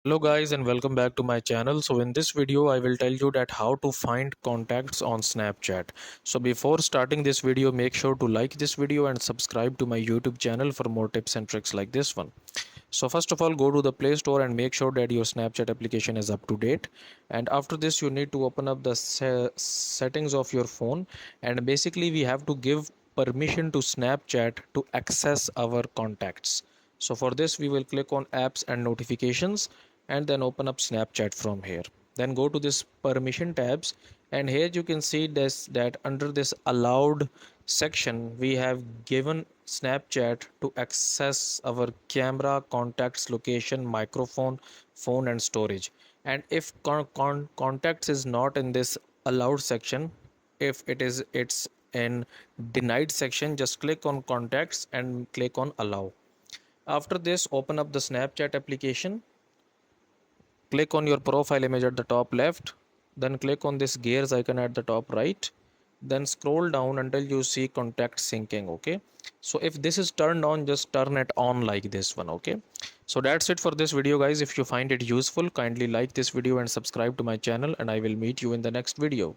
Hello guys and welcome back to my channel. So in this video I will tell you that how to find contacts on Snapchat. So before starting this video, make sure to like this video and subscribe to my YouTube channel for more tips and tricks like this one. So first of all, go to the Play Store and make sure that your Snapchat application is up to date. And after this you need to open up the settings of your phone, and basically we have to give permission to Snapchat to access our contacts. So for this we will click on apps and notifications and then open up Snapchat from here. Then go to this permission tabs, and here you can see this that under this allowed section we have given Snapchat to access our camera, contacts, location, microphone, phone and storage. And if contacts is not in this allowed section, if it's in denied section, just click on contacts and click on allow. After this, open up the Snapchat application. Click on your profile image at the top left, then click on this gears icon at the top right, then scroll down until you see contact syncing. Okay, so if this is turned on, just turn it on like this one. Okay, so that's it for this video guys. If you find it useful, kindly like this video and subscribe to my channel, and I will meet you in the next video.